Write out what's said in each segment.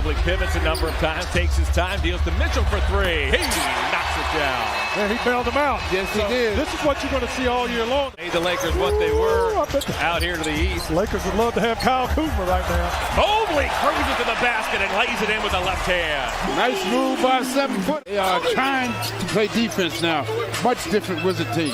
Mobley pivots a number of times, takes his time, deals to Mitchell for three. He knocks it down. Yeah, he bailed him out. Yes, he did. This is what you're going to see all year long. Made the Lakers what they were out here to the east. Lakers would love to have Kyle Kuzma right now. Mobley cruises to the basket and lays it in with the left hand. Nice move by 7 foot. They are trying to play defense now. Much different Wizard team.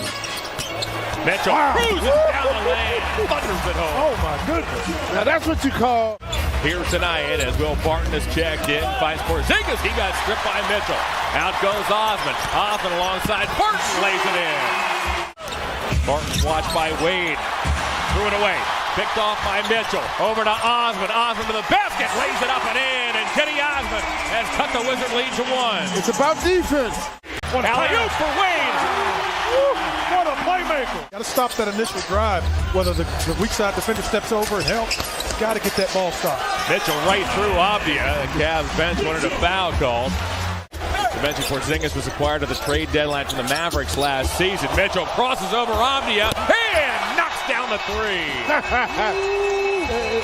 Mitchell cruises down the lane, thunders it home. Oh, my goodness. Now that's what you call. Here tonight as Will Barton is checked in, finds Porzingis. He got stripped by Mitchell. Out goes Osman. Osman alongside Barton lays it in. Barton's watched by Wade. Threw it away. Picked off by Mitchell. Over to Osman. Osman to the basket. Lays it up and in. And Kenny Osman has cut the Wizard lead to 1. It's about defense. Alley-oop for Wade. What a playmaker. Got to stop that initial drive, whether the weak side defender steps over and helps. Got to get that ball stopped. Mitchell right through Avdia. The Cavs bench wanted a foul called. The mention Porzingis was acquired at the trade deadline from the Mavericks last season. Mitchell crosses over Avdia and knocks down the three.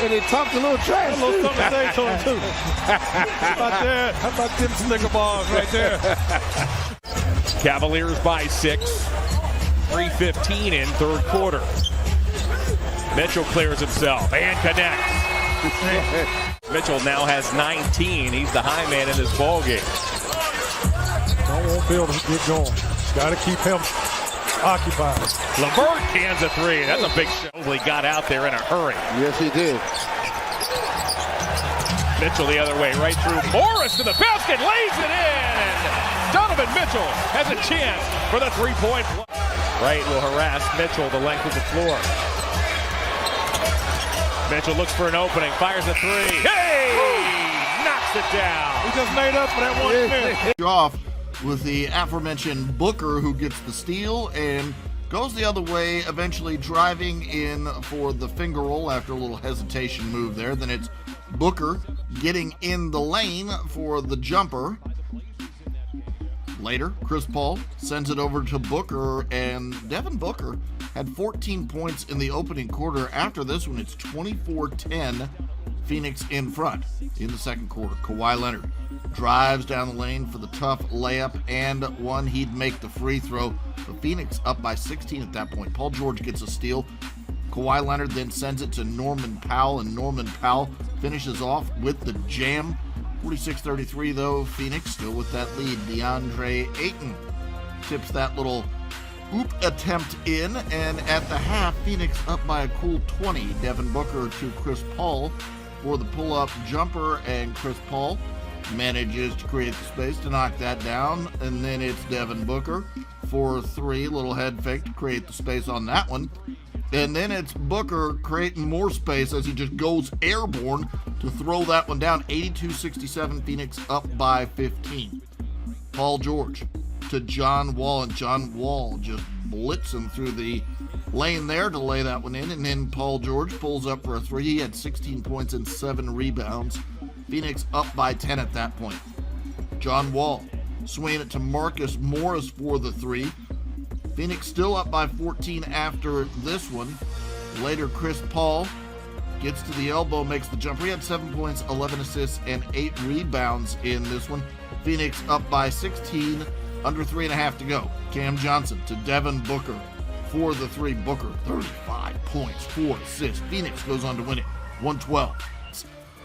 And he talked a little trash. A little something to say to him, too. How about that? How about them snicker balls right there? Cavaliers by 6. 3:15 in third quarter. Mitchell clears himself and connects. Mitchell now has 19. He's the high man in this ball game. Don't want Bill to get going. Got to keep him occupied. LeVert cans a three. That's a big shot. He got out there in a hurry. Yes, he did. Mitchell the other way, right through Morris to the basket, lays it in. Donovan Mitchell has a chance for the three-point play. Wright will harass Mitchell the length of the floor. Mitchell looks for an opening, fires a three. Hey! Knocks it down. He just made up for that 1 minute. Off with the aforementioned Booker, who gets the steal and goes the other way, eventually driving in for the finger roll after a little hesitation move there. Then it's Booker getting in the lane for the jumper. Later, Chris Paul sends it over to Booker, and Devin Booker had 14 points in the opening quarter. After this one, it's 24-10, Phoenix in front in the second quarter. Kawhi Leonard drives down the lane for the tough layup and one. He'd make the free throw. The Phoenix up by 16 at that point. Paul George gets a steal. Kawhi Leonard then sends it to Norman Powell, and Norman Powell finishes off with the jam. 46-33 though, Phoenix still with that lead. DeAndre Ayton tips that little oop attempt in, and at the half, Phoenix up by a cool 20. Devin Booker to Chris Paul for the pull-up jumper, and Chris Paul manages to create the space to knock that down, and then it's Devin Booker for 3, little head fake to create the space on that one. And then it's Booker creating more space as he just goes airborne to throw that one down. 82-67, Phoenix up by 15. Paul George to John Wall, and John Wall just blitzing through the lane there to lay that one in. And then Paul George pulls up for a 3. He had 16 points and 7 rebounds. Phoenix up by 10 at that point. John Wall swinging it to Marcus Morris for the 3. Phoenix still up by 14 after this one. Later, Chris Paul gets to the elbow, makes the jumper. He had 7 points, 11 assists, and 8 rebounds in this one. Phoenix up by 16, under 3.5 to go. Cam Johnson to Devin Booker for the 3. Booker, 35 points, 4 assists. Phoenix goes on to win it, 112.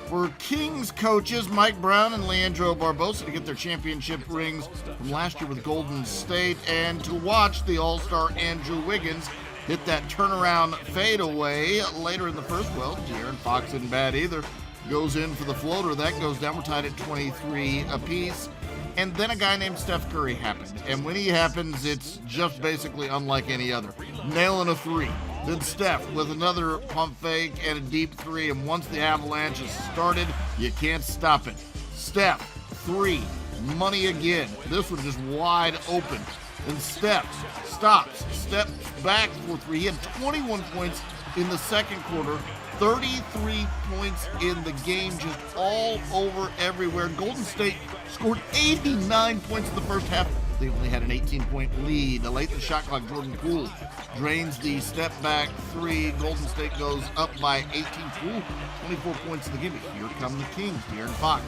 For Kings coaches Mike Brown and Leandro Barbosa to get their championship rings from last year with Golden State, and to watch the All-Star Andrew Wiggins hit that turnaround fadeaway later in the first. Well, De'Aaron Fox isn't bad either. Goes in for the floater. That goes down. We're tied at 23 apiece. And then a guy named Steph Curry happened. And when he happens, it's just basically unlike any other. Nailing a 3. Then Steph with another pump fake and a deep 3. And once the avalanche is started, you can't stop it. Steph, 3. Money again. This one just wide open. And Steph stops. Steps back for 3. He had 21 points in the second quarter. 33 points in the game, just all over everywhere. Golden State scored 89 points in the first half, They only had an 18-point lead. Late in the shot clock, Jordan Poole drains the step back three. Golden State goes up by 18. Poole, 24 points in the game. Here come the Kings. De'Aaron Fox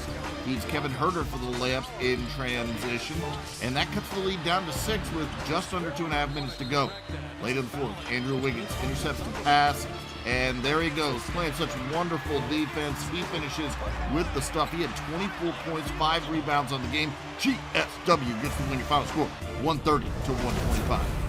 feeds Kevin Huerter for the layup in transition, and that cuts the lead down to 6 with just under 2.5 minutes to go. Late in the fourth, Andrew Wiggins intercepts the pass, and there he goes, playing such wonderful defense. He finishes with the stuff. He had 24 points, 5 rebounds on the game. GSW gets the win. Your final score, 130 to 125.